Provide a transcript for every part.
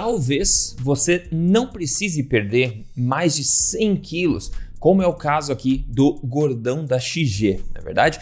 talvez você não precise perder mais de 100 quilos, como é o caso aqui do gordão da XG, não é verdade?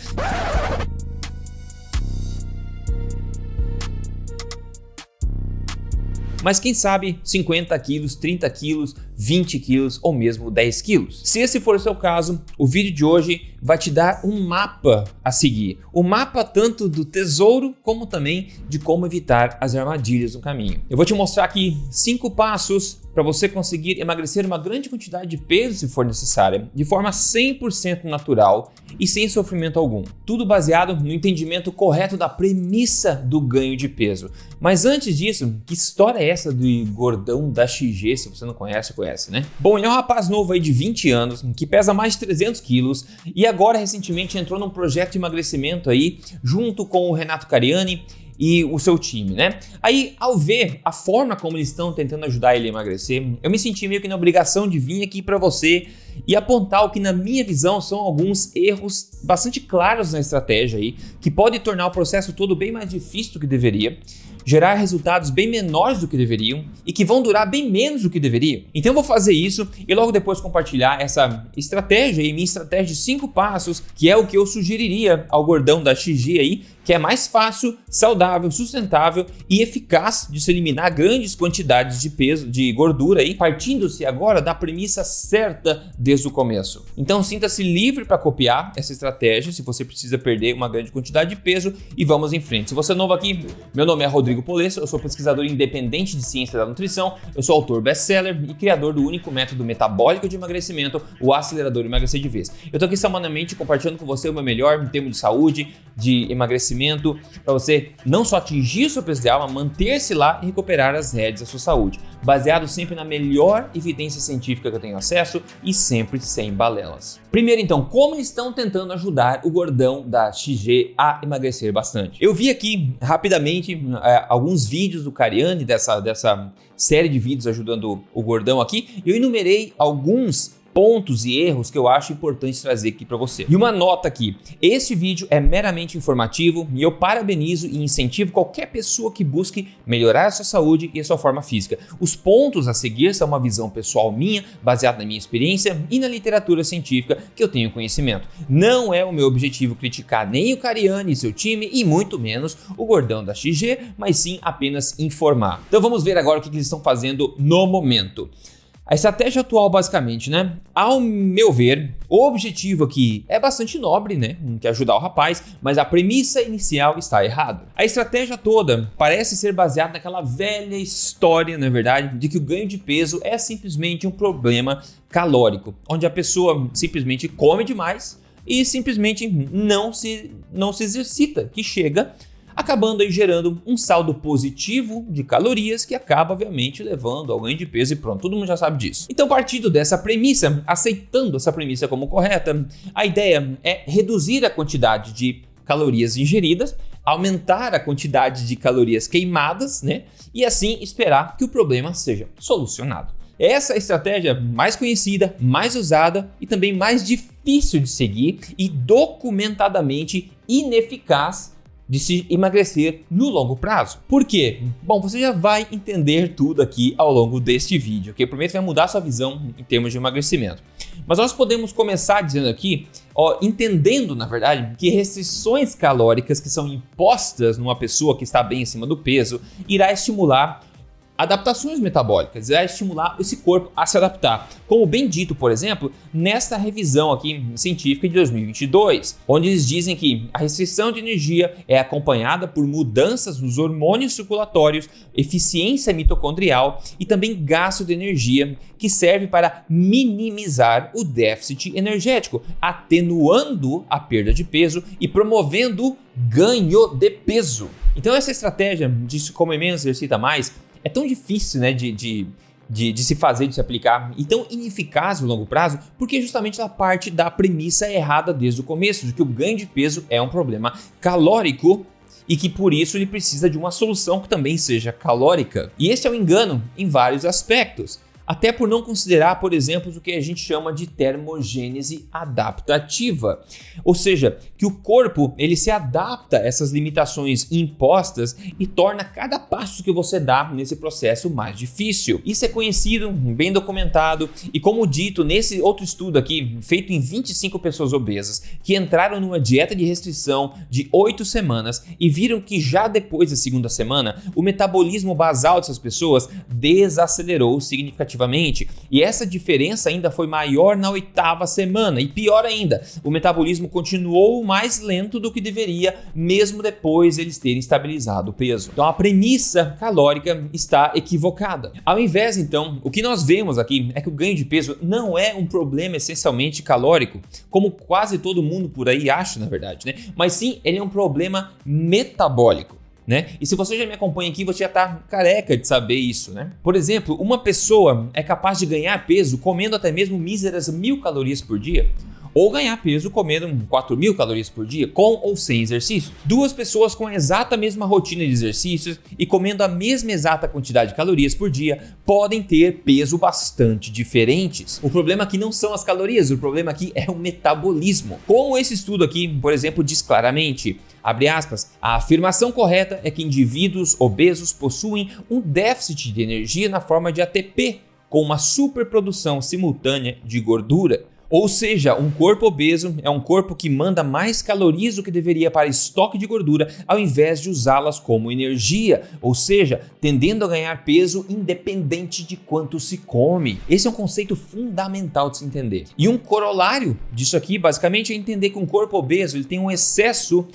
Mas quem sabe 50 quilos, 30 quilos, 20 quilos ou mesmo 10 quilos. Se esse for o seu caso, o vídeo de hoje vai te dar um mapa a seguir. O mapa tanto do tesouro como também de como evitar as armadilhas no caminho. Eu vou te mostrar aqui 5 passos para você conseguir emagrecer uma grande quantidade de peso se for necessária, de forma 100% natural e sem sofrimento algum. Tudo baseado no entendimento correto da premissa do ganho de peso. Mas antes disso, que história é essa do gordão da XG? Se você não conhece, conhece, né? Bom, ele é um rapaz novo aí de 20 anos, que pesa mais de 300 quilos e agora recentemente entrou num projeto de emagrecimento aí, junto com o Renato Cariani e o seu time, né? Aí, ao ver a forma como eles estão tentando ajudar ele a emagrecer, eu me senti meio que na obrigação de vir aqui para você e apontar o que, na minha visão, são alguns erros bastante claros na estratégia aí, que pode tornar o processo todo bem mais difícil do que deveria, gerar resultados bem menores do que deveriam e que vão durar bem menos do que deveriam. Então eu vou fazer isso e logo depois compartilhar essa estratégia e minha estratégia de 5 passos, que é o que eu sugeriria ao gordão da XG aí, que é mais fácil, saudável, sustentável e eficaz de se eliminar grandes quantidades de peso, de gordura aí, partindo-se agora da premissa certa desde o começo. Então sinta-se livre para copiar essa estratégia se você precisa perder uma grande quantidade de peso e vamos em frente. Se você é novo aqui, meu nome é Rodrigo Polesso, eu sou pesquisador independente de ciência da nutrição, eu sou autor best-seller e criador do único método metabólico de emagrecimento, o acelerador Emagrecer de Vez. Eu tô aqui semanalmente compartilhando com você o meu melhor em termos de saúde, de emagrecimento, para você não só atingir o seu peso ideal, mas manter-se lá e recuperar as rédeas da sua saúde, baseado sempre na melhor evidência científica que eu tenho acesso e sempre sem balelas. Primeiro então, como eles estão tentando ajudar o gordão da XG a emagrecer bastante? Eu vi aqui rapidamente alguns vídeos do Cariani, dessa série de vídeos ajudando o gordão aqui, e eu enumerei alguns pontos e erros que eu acho importante trazer aqui para você. E uma nota aqui, este vídeo é meramente informativo e eu parabenizo e incentivo qualquer pessoa que busque melhorar a sua saúde e a sua forma física. Os pontos a seguir são uma visão pessoal minha, baseada na minha experiência e na literatura científica que eu tenho conhecimento. Não é o meu objetivo criticar nem o Cariani e seu time e muito menos o gordão da XG, mas sim apenas informar. Então vamos ver agora o que eles estão fazendo no momento. A estratégia atual, basicamente, né? Ao meu ver, o objetivo aqui é bastante nobre, né? Que é ajudar o rapaz, mas a premissa inicial está errada. A estratégia toda parece ser baseada naquela velha história, na verdade, de que o ganho de peso é simplesmente um problema calórico, onde a pessoa simplesmente come demais e simplesmente não se exercita, que chega acabando aí gerando um saldo positivo de calorias que acaba, obviamente, levando ao ganho de peso e pronto, todo mundo já sabe disso. Então, partindo dessa premissa, aceitando essa premissa como correta, a ideia é reduzir a quantidade de calorias ingeridas, aumentar a quantidade de calorias queimadas, né? E assim esperar que o problema seja solucionado. Essa é a estratégia mais conhecida, mais usada e também mais difícil de seguir e documentadamente ineficaz de se emagrecer no longo prazo. Por quê? Bom, você já vai entender tudo aqui ao longo deste vídeo, ok? Prometo que vai mudar a sua visão em termos de emagrecimento. Mas nós podemos começar dizendo aqui, entendendo, na verdade, que restrições calóricas que são impostas numa pessoa que está bem acima do peso irá estimular adaptações metabólicas, irá estimular esse corpo a se adaptar. Como bem dito, por exemplo, nesta revisão aqui científica de 2022, onde eles dizem que a restrição de energia é acompanhada por mudanças nos hormônios circulatórios, eficiência mitocondrial e também gasto de energia, que serve para minimizar o déficit energético, atenuando a perda de peso e promovendo ganho de peso. Então essa estratégia de se comer menos, exercita mais, é tão difícil, né, de se fazer, de se aplicar e tão ineficaz no longo prazo, porque justamente ela parte da premissa errada desde o começo, de que o ganho de peso é um problema calórico e que por isso ele precisa de uma solução que também seja calórica. E esse é um engano em vários aspectos. até por não considerar, por exemplo, o que a gente chama de termogênese adaptativa, ou seja, que o corpo ele se adapta a essas limitações impostas e torna cada passo que você dá nesse processo mais difícil. Isso é conhecido, bem documentado e, como dito nesse outro estudo aqui, feito em 25 pessoas obesas que entraram numa dieta de restrição de 8 semanas e viram que já depois da segunda semana o metabolismo basal dessas pessoas desacelerou significativamente, e essa diferença ainda foi maior na 8ª semana, e pior ainda, o metabolismo continuou mais lento do que deveria mesmo depois eles terem estabilizado o peso. Então a premissa calórica está equivocada. Ao invés, então, o que nós vemos aqui é que o ganho de peso não é um problema essencialmente calórico, como quase todo mundo por aí acha, na verdade, né? Mas sim, ele é um problema metabólico, né? E se você já me acompanha aqui, você já está careca de saber isso, né? Por exemplo, uma pessoa é capaz de ganhar peso comendo até mesmo míseras 1.000 calorias por dia, ou ganhar peso comendo 4.000 calorias por dia, com ou sem exercício. Duas pessoas com a exata mesma rotina de exercícios e comendo a mesma exata quantidade de calorias por dia podem ter peso bastante diferentes. O problema aqui não são as calorias, o problema aqui é o metabolismo. Como esse estudo aqui, por exemplo, diz claramente, abre aspas, a afirmação correta é que indivíduos obesos possuem um déficit de energia na forma de ATP, com uma superprodução simultânea de gordura. Ou seja, um corpo obeso é um corpo que manda mais calorias do que deveria para estoque de gordura, ao invés de usá-las como energia, ou seja, tendendo a ganhar peso independente de quanto se come. Esse é um conceito fundamental de se entender. E um corolário disso aqui, basicamente, é entender que um corpo obeso ele tem um excesso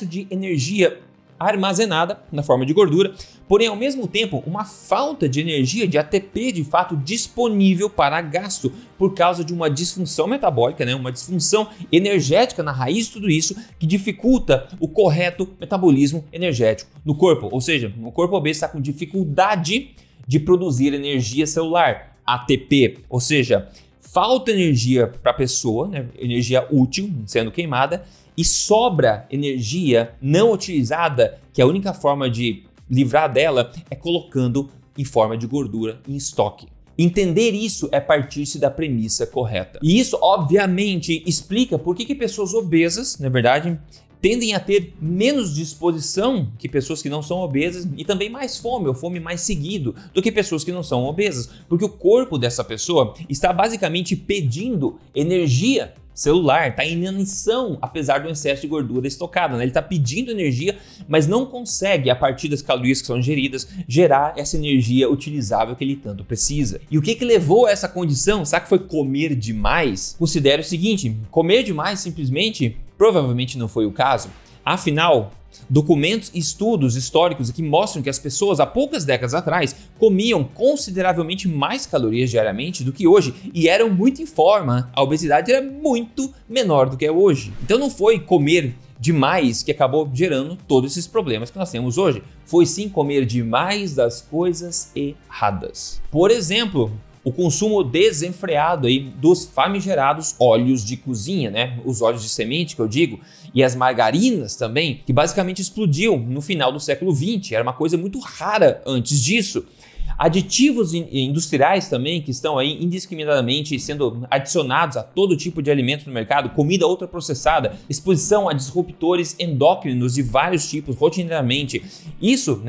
de energia armazenada na forma de gordura, porém ao mesmo tempo uma falta de energia de ATP de fato disponível para gasto por causa de uma disfunção metabólica, uma disfunção energética na raiz de tudo isso que dificulta o correto metabolismo energético no corpo, ou seja, o corpo obeso está com dificuldade de produzir energia celular, ATP, ou seja, falta energia para a pessoa, energia útil sendo queimada, e sobra energia não utilizada, que a única forma de livrar dela é colocando em forma de gordura em estoque. Entender isso é partir-se da premissa correta. E isso, obviamente, explica por que pessoas obesas, na verdade, tendem a ter menos disposição que pessoas que não são obesas e também mais fome, ou fome mais seguido do que pessoas que não são obesas, porque o corpo dessa pessoa está basicamente pedindo energia celular, está em inanição apesar do excesso de gordura estocada, Ele está pedindo energia, mas não consegue, a partir das calorias que são ingeridas, gerar essa energia utilizável que ele tanto precisa. E o que levou a essa condição? Será que foi comer demais? Considere o seguinte, comer demais simplesmente provavelmente não foi o caso. Afinal, documentos e estudos históricos que mostram que as pessoas há poucas décadas atrás comiam consideravelmente mais calorias diariamente do que hoje e eram muito em forma, a obesidade era muito menor do que é hoje. Então não foi comer demais que acabou gerando todos esses problemas que nós temos hoje, foi sim comer demais das coisas erradas. Por exemplo, o consumo desenfreado dos famigerados óleos de cozinha, os óleos de semente que eu digo, e as margarinas também, que basicamente explodiu no final do século XX, era uma coisa muito rara antes disso. Aditivos industriais também que estão aí indiscriminadamente sendo adicionados a todo tipo de alimento no mercado, comida ultraprocessada, exposição a disruptores endócrinos de vários tipos rotineiramente. Isso,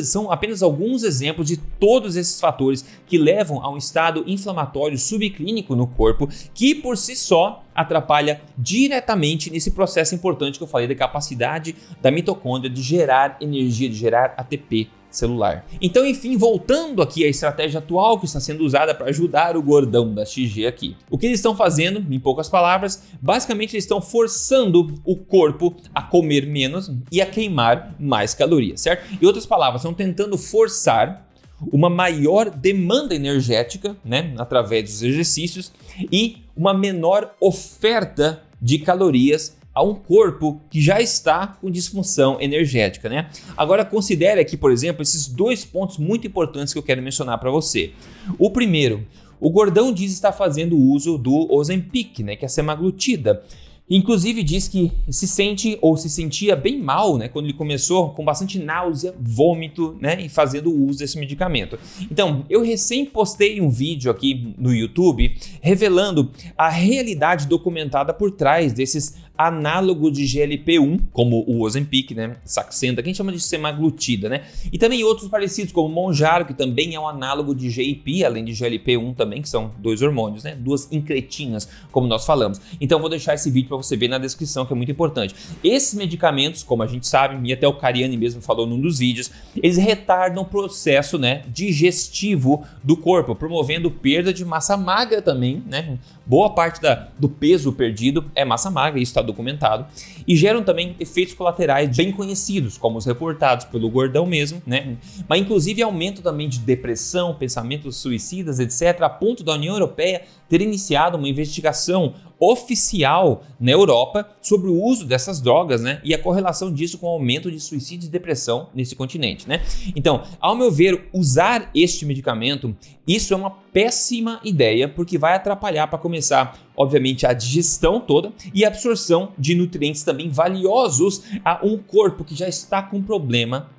são apenas alguns exemplos de todos esses fatores que levam a um estado inflamatório subclínico no corpo que por si só atrapalha diretamente nesse processo importante que eu falei da capacidade da mitocôndria de gerar energia, de gerar ATP celular. Então, enfim, voltando aqui à estratégia atual que está sendo usada para ajudar o gordão da XG aqui. O que eles estão fazendo, em poucas palavras, basicamente eles estão forçando o corpo a comer menos e a queimar mais calorias, certo? Em outras palavras, estão tentando forçar uma maior demanda energética, através dos exercícios e uma menor oferta de calorias a um corpo que já está com disfunção energética, Agora considere aqui, por exemplo, esses dois pontos muito importantes que eu quero mencionar para você. O primeiro, o gordão diz estar fazendo uso do Ozempic, que é a semaglutida. Inclusive diz que se sente ou se sentia bem mal, né, quando ele começou, com bastante náusea, vômito, né, e fazendo uso desse medicamento. Então, eu recém postei um vídeo aqui no YouTube revelando a realidade documentada por trás desses análogos de GLP-1, como o Ozempic, né, Saxenda, que a gente chama de semaglutida, né, e também outros parecidos, como o Mounjaro, que também é um análogo de GIP, além de GLP-1 também, que são 2 hormônios, né, 2 incretinas, como nós falamos. Então, vou deixar esse vídeo para você ver na descrição, que é muito importante. Esses medicamentos, como a gente sabe, e até o Cariani mesmo falou num dos vídeos, eles retardam o processo, né, digestivo do corpo, promovendo perda de massa magra também, né, boa parte do peso perdido é massa magra, isso está documentado, e geram também efeitos colaterais bem conhecidos, como os reportados pelo Gordão mesmo, né? Mas inclusive aumento também de depressão, pensamentos suicidas, etc., a ponto da União Europeia ter iniciado uma investigação oficial na Europa sobre o uso dessas drogas, né? E a correlação disso com o aumento de suicídio e depressão nesse continente, né? Então, ao meu ver, usar este medicamento, isso é uma péssima ideia, porque vai atrapalhar, para começar, obviamente, a digestão toda e a absorção de nutrientes também valiosos a um corpo que já está com problema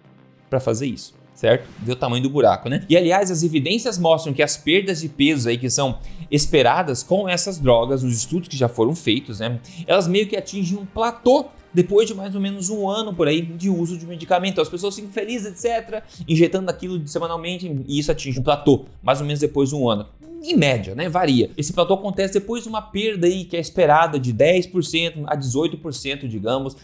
para fazer isso. Certo? Vê o tamanho do buraco, né? E aliás, as evidências mostram que as perdas de peso aí que são esperadas com essas drogas, os estudos que já foram feitos, né? Elas meio que atingem um platô depois de mais ou menos um ano por aí de uso de medicamento. As pessoas ficam felizes, etc., injetando aquilo semanalmente e isso atinge um platô, mais ou menos depois de um ano. Em média, né? Varia. Esse platô acontece depois de uma perda aí que é esperada de 10% a 18%, digamos,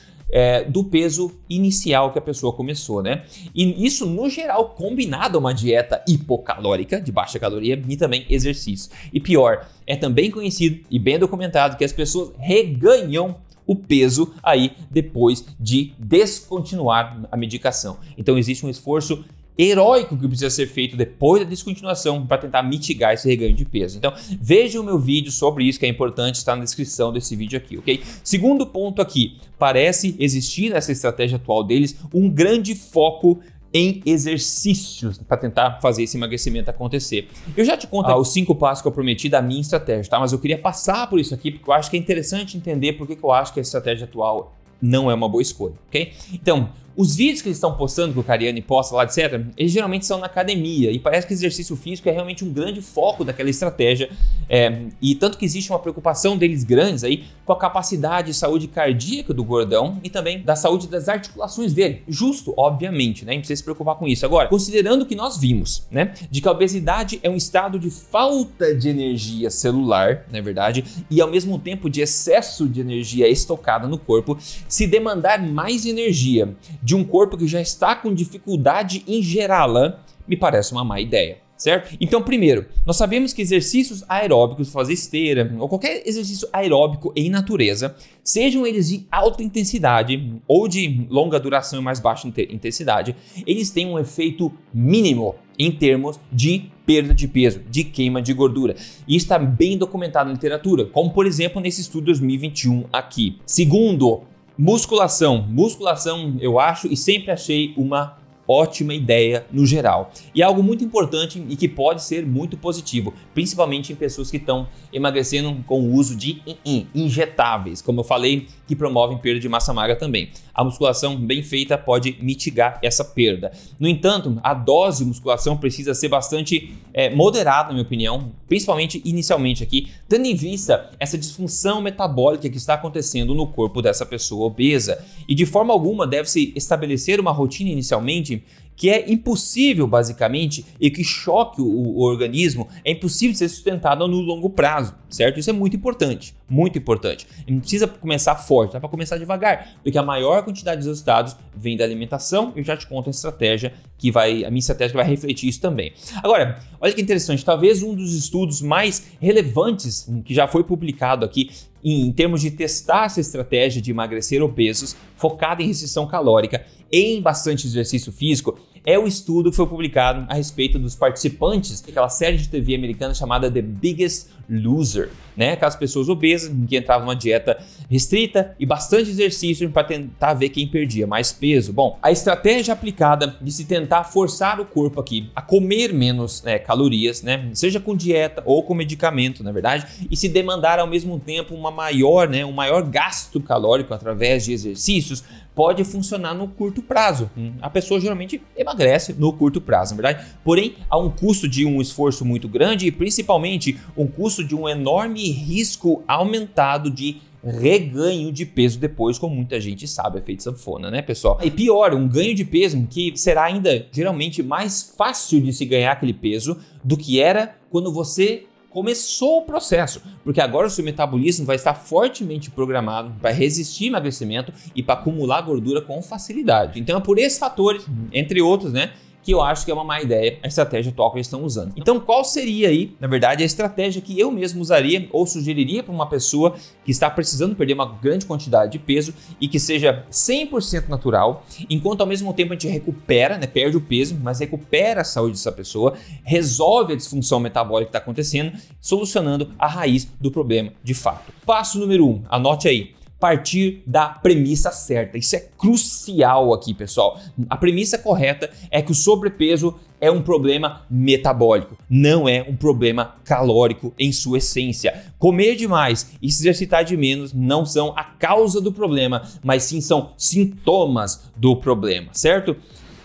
do peso inicial que a pessoa começou, né? E isso, no geral, combinado a uma dieta hipocalórica, de baixa caloria, e também exercício. E pior, é também conhecido e bem documentado que as pessoas reganham o peso aí depois de descontinuar a medicação. Então existe um esforço heróico que precisa ser feito depois da descontinuação para tentar mitigar esse reganho de peso. Então, veja o meu vídeo sobre isso, que é importante, está na descrição desse vídeo aqui, ok? Segundo ponto aqui, parece existir nessa estratégia atual deles um grande foco em exercícios para tentar fazer esse emagrecimento acontecer. Eu já te conto os 5 passos que eu prometi da minha estratégia, tá? Mas eu queria passar por isso aqui porque eu acho que é interessante entender por que eu acho que a estratégia atual não é uma boa escolha, ok? Então, os vídeos que eles estão postando, que o Cariani posta lá, etc., eles geralmente são na academia e parece que o exercício físico é realmente um grande foco daquela estratégia e tanto que existe uma preocupação deles grandes aí com a capacidade de saúde cardíaca do gordão e também da saúde das articulações dele. Justo, obviamente, né? A gente precisa se preocupar com isso. Agora, considerando que nós vimos, né, de que a obesidade é um estado de falta de energia celular, na verdade, e ao mesmo tempo de excesso de energia estocada no corpo, se demandar mais energia de um corpo que já está com dificuldade em gerá-la, me parece uma má ideia, certo? Então, primeiro, nós sabemos que exercícios aeróbicos, fazer esteira ou qualquer exercício aeróbico em natureza, sejam eles de alta intensidade ou de longa duração e mais baixa intensidade, eles têm um efeito mínimo em termos de perda de peso, de queima de gordura. E isso está bem documentado na literatura, como por exemplo nesse estudo 2021 aqui. Segundo, musculação. Musculação eu acho e sempre achei uma ótima ideia no geral. E é algo muito importante e que pode ser muito positivo, principalmente em pessoas que estão emagrecendo com o uso de injetáveis, como eu falei, que promovem perda de massa magra também. A musculação bem feita pode mitigar essa perda. No entanto, a dose de musculação precisa ser bastante moderada, na minha opinião, principalmente inicialmente aqui, tendo em vista essa disfunção metabólica que está acontecendo no corpo dessa pessoa obesa. E de forma alguma deve-se estabelecer uma rotina inicialmente que é impossível, basicamente, e que choque o organismo, é impossível ser sustentado no longo prazo, certo? Isso é muito importante, muito importante. E não precisa começar forte, dá para começar devagar, porque a maior quantidade de resultados vem da alimentação. Eu já te conto a minha estratégia vai refletir isso também. Agora, olha que interessante, talvez um dos estudos mais relevantes que já foi publicado aqui em termos de testar essa estratégia de emagrecer obesos focada em restrição calórica em bastante exercício físico é o estudo que foi publicado a respeito dos participantes daquela série de TV americana chamada The Biggest Loser, né? Aquelas pessoas obesas que entravam numa dieta restrita e bastante exercício para tentar ver quem perdia mais peso. Bom, a estratégia aplicada de se tentar forçar o corpo aqui a comer menos calorias, né? Seja com dieta ou com medicamento, na verdade, e se demandar ao mesmo tempo um maior gasto calórico através de exercícios, pode funcionar no curto prazo. A pessoa geralmente emagrece no curto prazo, na verdade. Porém, há um custo de um esforço muito grande e principalmente um custo de um enorme risco aumentado de reganho de peso depois, como muita gente sabe, é feito sanfona, né, pessoal? E pior, um ganho de peso que será ainda geralmente mais fácil de se ganhar aquele peso do que era quando você começou o processo, porque agora o seu metabolismo vai estar fortemente programado para resistir emagrecimento e para acumular gordura com facilidade. Então é por esses fatores, entre outros, né, que eu acho que é uma má ideia a estratégia atual que eles estão usando. Então qual seria aí, na verdade, a estratégia que eu mesmo usaria ou sugeriria para uma pessoa que está precisando perder uma grande quantidade de peso e que seja 100% natural, enquanto ao mesmo tempo a gente recupera, né, perde o peso, mas recupera a saúde dessa pessoa, resolve a disfunção metabólica que está acontecendo, solucionando a raiz do problema de fato. Passo número 1, anote aí. Partir da premissa certa. Isso é crucial aqui, pessoal. A premissa correta é que o sobrepeso é um problema metabólico, não é um problema calórico em sua essência. Comer demais e se exercitar de menos não são a causa do problema, mas sim são sintomas do problema, certo?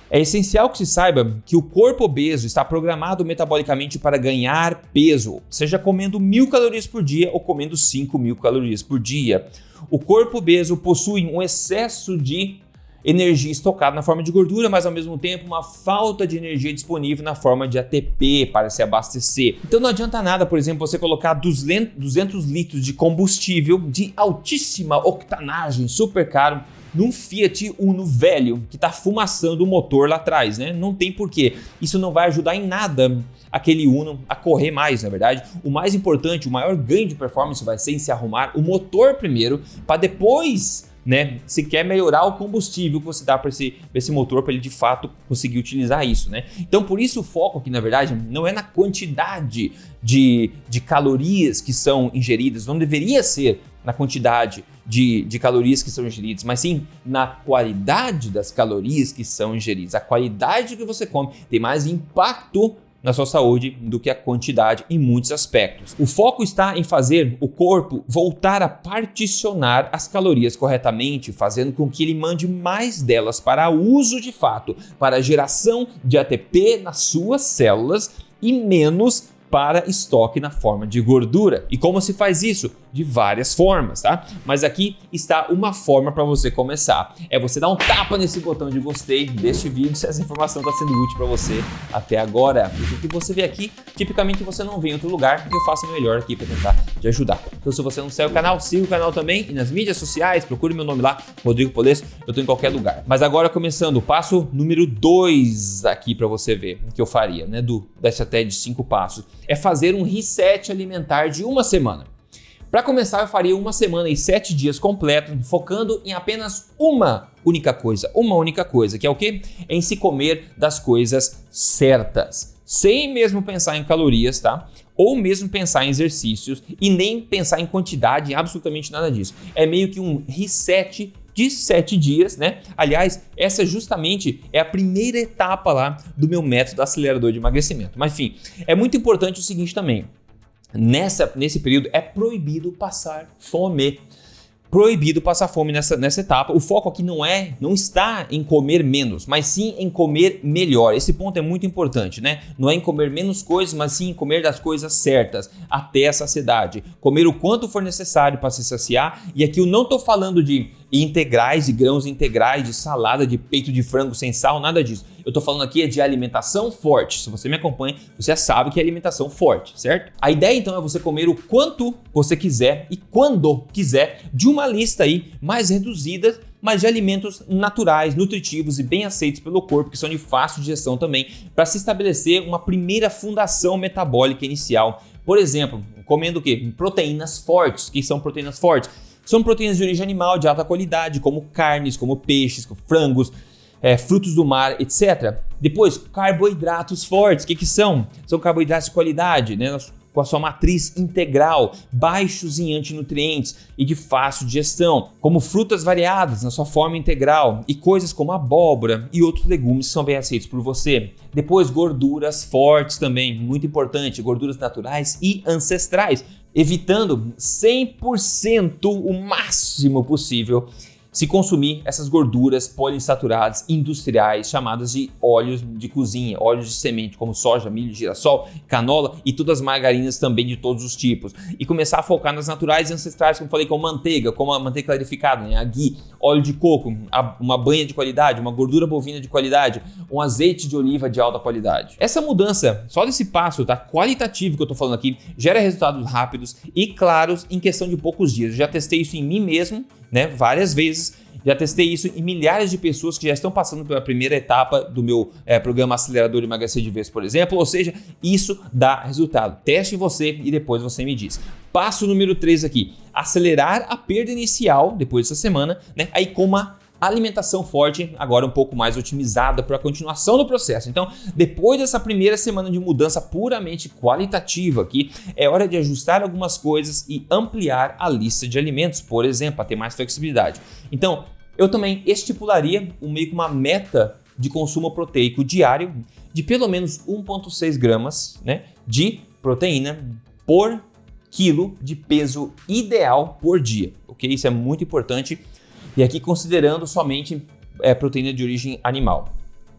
É essencial que se saiba que o corpo obeso está programado metabolicamente para ganhar peso, seja comendo 1.000 calorias por dia ou comendo 5.000 calorias por dia. O corpo obeso possui um excesso de energia estocada na forma de gordura, mas ao mesmo tempo uma falta de energia disponível na forma de ATP para se abastecer. Então não adianta nada, por exemplo, você colocar 200 litros de combustível de altíssima octanagem, super caro, num Fiat Uno velho que está fumaçando o motor lá atrás, né? Não tem porquê. Isso não vai ajudar em nada aquele Uno a correr mais, na verdade. O mais importante, o maior ganho de performance vai ser em se arrumar o motor primeiro, para depois, né, se quer melhorar o combustível que você dá para esse motor, para ele de fato conseguir utilizar isso, né? Então por isso o foco aqui, na verdade, não é na quantidade de calorias que são ingeridas, não deveria ser na quantidade de calorias que são ingeridas, mas sim na qualidade das calorias que são ingeridas. A qualidade que você come tem mais impacto na sua saúde do que a quantidade em muitos aspectos. O foco está em fazer o corpo voltar a particionar as calorias corretamente, fazendo com que ele mande mais delas para uso de fato, para a geração de ATP nas suas células e menos para estoque na forma de gordura. E como se faz isso? De várias formas, tá? Mas aqui está uma forma para você começar. É você dar um tapa nesse botão de gostei deste vídeo se essa informação está sendo útil para você até agora. Porque o que você vê aqui, tipicamente você não vê em outro lugar, e eu faço o melhor aqui para tentar te ajudar. Então se você não segue o canal, siga o canal também, e nas mídias sociais, procure meu nome lá, Rodrigo Polesso, eu estou em qualquer lugar. Mas agora começando, o passo número 2 aqui para você ver o que eu faria, né, da estratégia de 5 passos. É fazer um reset alimentar de uma semana. Para começar, eu faria uma semana e 7 dias completos, focando em apenas uma única coisa, que é o quê? Em se comer das coisas certas, sem mesmo pensar em calorias, tá? Ou mesmo pensar em exercícios e nem pensar em quantidade, absolutamente nada disso. É meio que um reset de 7 dias, né? Aliás, essa justamente é a primeira etapa lá do meu método acelerador de emagrecimento. Mas enfim, é muito importante o seguinte também. Nesse período é proibido passar fome. Proibido passar fome nessa etapa. O foco aqui não está em comer menos, mas sim em comer melhor. Esse ponto é muito importante, né? Não é em comer menos coisas, mas sim em comer das coisas certas, até a saciedade. Comer o quanto for necessário para se saciar. E aqui eu não estou falando de integrais, de grãos integrais, de salada, de peito de frango sem sal, nada disso. Eu tô falando aqui de alimentação forte. Se você me acompanha, você já sabe que é alimentação forte, certo? A ideia então é você comer o quanto você quiser e quando quiser de uma lista aí mais reduzida, mas de alimentos naturais, nutritivos e bem aceitos pelo corpo, que são de fácil digestão também, para se estabelecer uma primeira fundação metabólica inicial. Por exemplo, comendo o quê? Proteínas fortes. O que são proteínas fortes? São proteínas de origem animal de alta qualidade, como carnes, como peixes, como frangos, frutos do mar, etc. Depois, carboidratos fortes, o que são? São carboidratos de qualidade, né? Com a sua matriz integral, baixos em antinutrientes e de fácil digestão, como frutas variadas na sua forma integral e coisas como abóbora e outros legumes que são bem aceitos por você. Depois, gorduras fortes também, muito importante, gorduras naturais e ancestrais, evitando 100% o máximo possível se consumir essas gorduras poliinsaturadas industriais chamadas de óleos de cozinha, óleos de semente como soja, milho, girassol, canola e todas as margarinas também de todos os tipos. E começar a focar nas naturais e ancestrais, como falei, como a manteiga clarificada, né? A ghee, óleo de coco, uma banha de qualidade, uma gordura bovina de qualidade, um azeite de oliva de alta qualidade. Essa mudança, só desse passo, tá, qualitativo que eu tô falando aqui, gera resultados rápidos e claros em questão de poucos dias. Eu já testei isso em mim mesmo, né, várias vezes. Já testei isso em milhares de pessoas que já estão passando pela primeira etapa do meu programa Acelerador de Emagrecer de Vez, por exemplo. Ou seja, isso dá resultado. Teste em você e depois você me diz. Passo número 3 aqui. Acelerar a perda inicial depois dessa semana, né? Aí com uma alimentação forte, agora um pouco mais otimizada para a continuação do processo. Então, depois dessa primeira semana de mudança puramente qualitativa aqui, é hora de ajustar algumas coisas e ampliar a lista de alimentos, por exemplo, para ter mais flexibilidade. Então, eu também estipularia meio que uma meta de consumo proteico diário de pelo menos 1,6 gramas, né, de proteína por quilo de peso ideal por dia, ok? Isso é muito importante. E aqui considerando somente proteína de origem animal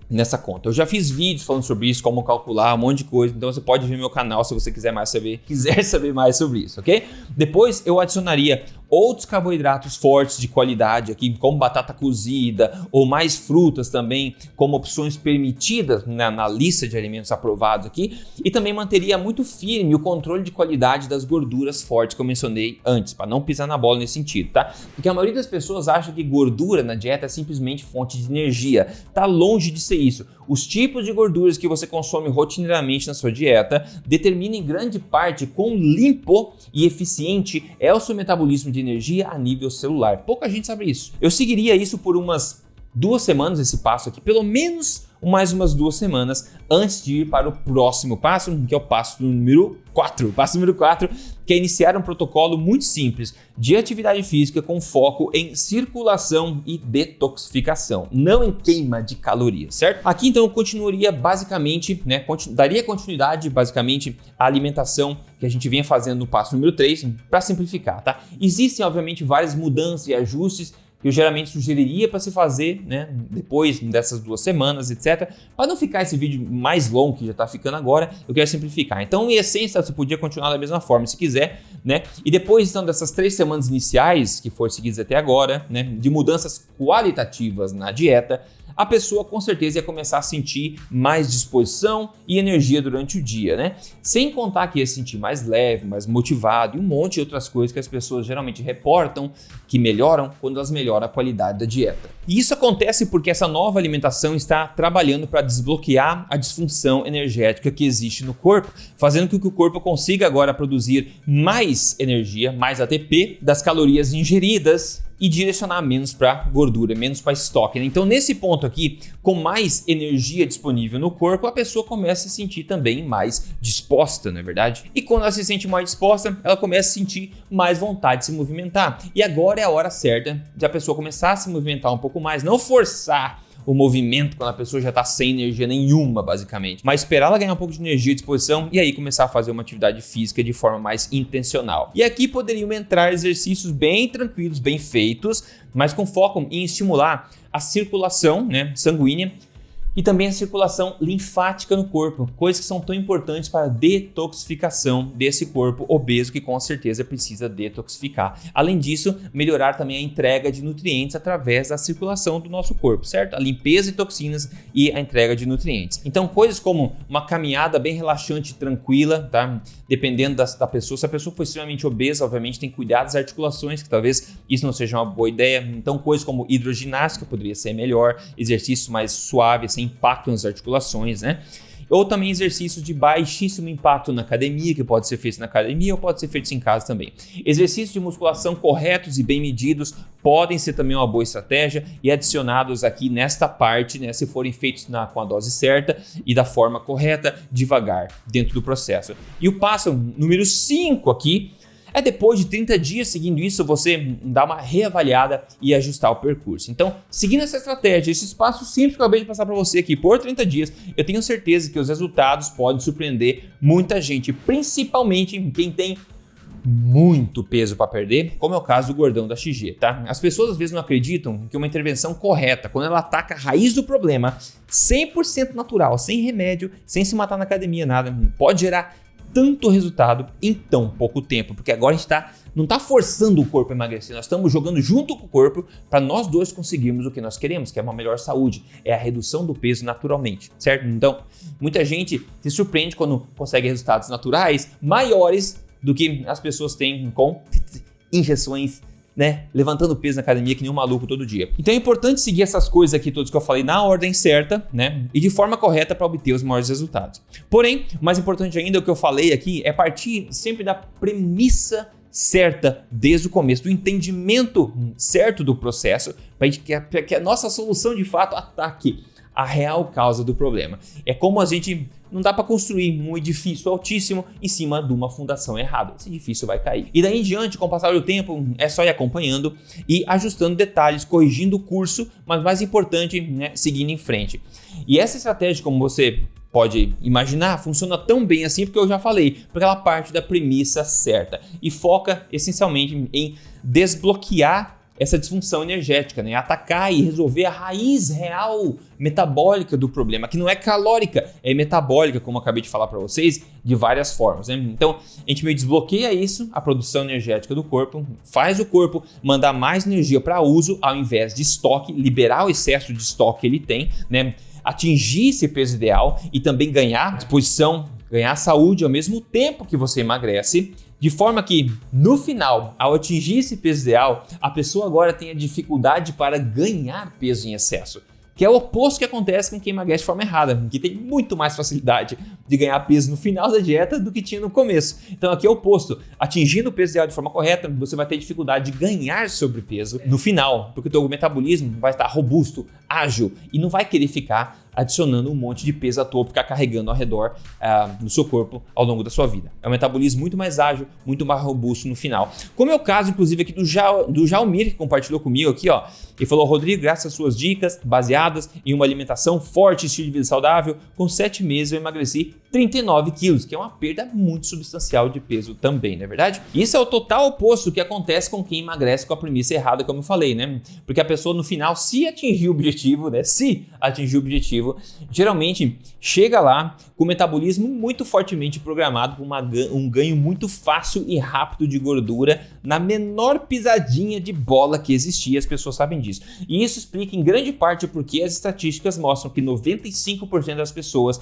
nessa conta. Eu já fiz vídeos falando sobre isso, como calcular, um monte de coisa, então você pode ver meu canal se você quiser saber mais sobre isso, ok? Depois eu adicionaria outros carboidratos fortes de qualidade aqui, como batata cozida ou mais frutas também, como opções permitidas na lista de alimentos aprovados aqui, e também manteria muito firme o controle de qualidade das gorduras fortes que eu mencionei antes, para não pisar na bola nesse sentido, tá? Porque a maioria das pessoas acha que gordura na dieta é simplesmente fonte de energia. Tá longe de ser isso. Os tipos de gorduras que você consome rotineiramente na sua dieta determinam em grande parte quão limpo e eficiente é o seu metabolismo de energia a nível celular. Pouca gente sabe isso. Eu seguiria isso por umas 2 semanas, esse passo aqui, pelo menos mais umas 2 semanas antes de ir para o próximo passo, que é o passo número 4. O passo número 4, que é iniciar um protocolo muito simples de atividade física com foco em circulação e detoxificação, não em queima de calorias, certo? Aqui então eu continuaria basicamente, né, daria continuidade basicamente à alimentação que a gente vinha fazendo no passo número 3, para simplificar, tá? Existem obviamente várias mudanças e ajustes que eu geralmente sugeriria para se fazer, né, depois dessas 2 semanas, etc. Para não ficar esse vídeo mais longo que já está ficando agora, eu quero simplificar. Então, em essência, você podia continuar da mesma forma se quiser, né? E depois então dessas 3 semanas iniciais que foram seguidas até agora, né, de mudanças qualitativas na dieta, a pessoa com certeza ia começar a sentir mais disposição e energia durante o dia, né? Sem contar que ia se sentir mais leve, mais motivado e um monte de outras coisas que as pessoas geralmente reportam que melhoram quando elas melhoram a qualidade da dieta. E isso acontece porque essa nova alimentação está trabalhando para desbloquear a disfunção energética que existe no corpo, fazendo com que o corpo consiga agora produzir mais energia, mais ATP das calorias ingeridas e direcionar menos para gordura, menos para estoque, né? Então, nesse ponto aqui, com mais energia disponível no corpo, a pessoa começa a se sentir também mais disposta, não é verdade? E quando ela se sente mais disposta, ela começa a sentir mais vontade de se movimentar. E agora é a hora certa de a pessoa começar a se movimentar um pouco mais, não forçar o movimento quando a pessoa já está sem energia nenhuma, basicamente. Mas esperar ela ganhar um pouco de energia e disposição e aí começar a fazer uma atividade física de forma mais intencional. E aqui poderiam entrar exercícios bem tranquilos, bem feitos, mas com foco em estimular a circulação, né, sanguínea e também a circulação linfática no corpo, coisas que são tão importantes para a detoxificação desse corpo obeso que com certeza precisa detoxificar. Além disso, melhorar também a entrega de nutrientes através da circulação do nosso corpo, certo? A limpeza de toxinas e a entrega de nutrientes. Então, coisas como uma caminhada bem relaxante e tranquila, tá? Dependendo da pessoa. Se a pessoa for extremamente obesa, obviamente tem que cuidar das articulações, que talvez isso não seja uma boa ideia. Então, coisas como hidroginástica poderia ser melhor, exercícios mais suaves, sem impacto nas articulações, né? ou também exercícios de baixíssimo impacto na academia, que pode ser feito na academia ou pode ser feito em casa também. Exercícios de musculação corretos e bem medidos podem ser também uma boa estratégia e adicionados aqui nesta parte, né, se forem feitos com a dose certa e da forma correta, devagar, dentro do processo. E o passo número 5 aqui é depois de 30 dias seguindo isso, você dá uma reavaliada e ajustar o percurso. Então, seguindo essa estratégia, esses passos simples que eu acabei de passar para você aqui por 30 dias, eu tenho certeza que os resultados podem surpreender muita gente, principalmente quem tem muito peso para perder, como é o caso do gordão da XG, tá? As pessoas às vezes não acreditam que uma intervenção correta, quando ela ataca a raiz do problema, 100% natural, sem remédio, sem se matar na academia, nada, pode gerar tanto resultado em tão pouco tempo, porque agora a gente não está forçando o corpo a emagrecer, nós estamos jogando junto com o corpo para nós dois conseguirmos o que nós queremos, que é uma melhor saúde, é a redução do peso naturalmente, certo? Então, muita gente se surpreende quando consegue resultados naturais maiores do que as pessoas têm com injeções, né, levantando peso na academia que nem um maluco todo dia. Então é importante seguir essas coisas aqui todas que eu falei na ordem certa, né, e de forma correta para obter os maiores resultados. Porém, mais importante ainda, o que eu falei aqui é partir sempre da premissa certa desde o começo, do entendimento certo do processo, para que a nossa solução de fato ataque a real causa do problema. É como a gente não dá para construir um edifício altíssimo em cima de uma fundação errada. Esse edifício vai cair. E daí em diante, com o passar do tempo, é só ir acompanhando e ajustando detalhes, corrigindo o curso, mas mais importante, né, seguindo em frente. E essa estratégia, como você pode imaginar, funciona tão bem assim porque eu já falei, porque ela parte da premissa certa e foca essencialmente em desbloquear essa disfunção energética, né? Atacar e resolver a raiz real metabólica do problema, que não é calórica, é metabólica, como eu acabei de falar para vocês, de várias formas, né? Então, a gente meio desbloqueia isso, a produção energética do corpo, faz o corpo mandar mais energia para uso ao invés de estoque, liberar o excesso de estoque que ele tem, né? Atingir esse peso ideal e também ganhar disposição, ganhar saúde ao mesmo tempo que você emagrece, de forma que, no final, ao atingir esse peso ideal, a pessoa agora tem a dificuldade para ganhar peso em excesso, que é o oposto que acontece com quem emagrece de forma errada, que tem muito mais facilidade de ganhar peso no final da dieta do que tinha no começo. Então aqui é o oposto, atingindo o peso ideal de forma correta, você vai ter dificuldade de ganhar sobrepeso no final, porque o teu metabolismo vai estar robusto, ágil e não vai querer ficar adicionando um monte de peso à toa, ficar carregando ao redor no seu corpo ao longo da sua vida. É um metabolismo muito mais ágil, muito mais robusto no final. Como é o caso, inclusive, aqui do Jalmir, que compartilhou comigo aqui, ó. Ele falou: Rodrigo, graças às suas dicas baseadas em uma alimentação forte, estilo de vida saudável, com 7 meses eu emagreci 39 quilos, que é uma perda muito substancial de peso também, não é verdade? Isso é o total oposto do que acontece com quem emagrece com a premissa errada, como eu falei, né? Porque a pessoa no final, se atingir o objetivo, né? Se atingir o objetivo, geralmente chega lá com o metabolismo muito fortemente programado para um ganho muito fácil e rápido de gordura na menor pisadinha de bola que existia, as pessoas sabem disso. E isso explica em grande parte porque as estatísticas mostram que 95% das pessoas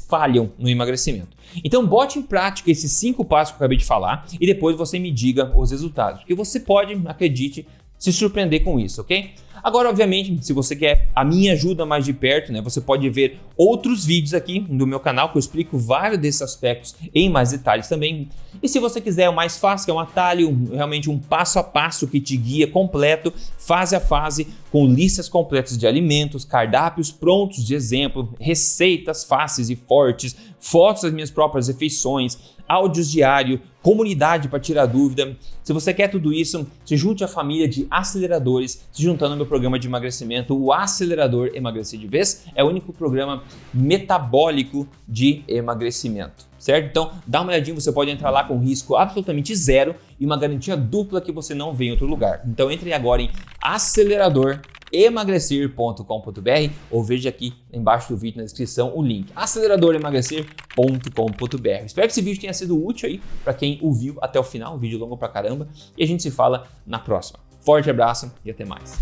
falham no emagrecimento. Então bote em prática esses 5 passos que eu acabei de falar e depois você me diga os resultados, porque você pode, acredite, se surpreender com isso, ok? Agora, obviamente, se você quer a minha ajuda mais de perto, né, você pode ver outros vídeos aqui do meu canal que eu explico vários desses aspectos em mais detalhes também. E se você quiser o mais fácil, que é um atalho, realmente um passo a passo que te guia completo, fase a fase, com listas completas de alimentos, cardápios prontos de exemplo, receitas fáceis e fortes, fotos das minhas próprias refeições, áudios diários, comunidade para tirar dúvida. Se você quer tudo isso, se junte à família de aceleradores, se juntando ao meu programa de emagrecimento, o Acelerador Emagrecer de Vez, é o único programa metabólico de emagrecimento, certo? Então, dá uma olhadinha, você pode entrar lá com risco absolutamente zero e uma garantia dupla que você não vê em outro lugar. Então, entre agora em aceleradoremagrecer.com.br ou veja aqui embaixo do vídeo na descrição o link aceleradoremagrecer.com.br. Espero que esse vídeo tenha sido útil aí para quem ouviu até o final, um vídeo longo pra caramba, e a gente se fala na próxima. Forte abraço e até mais.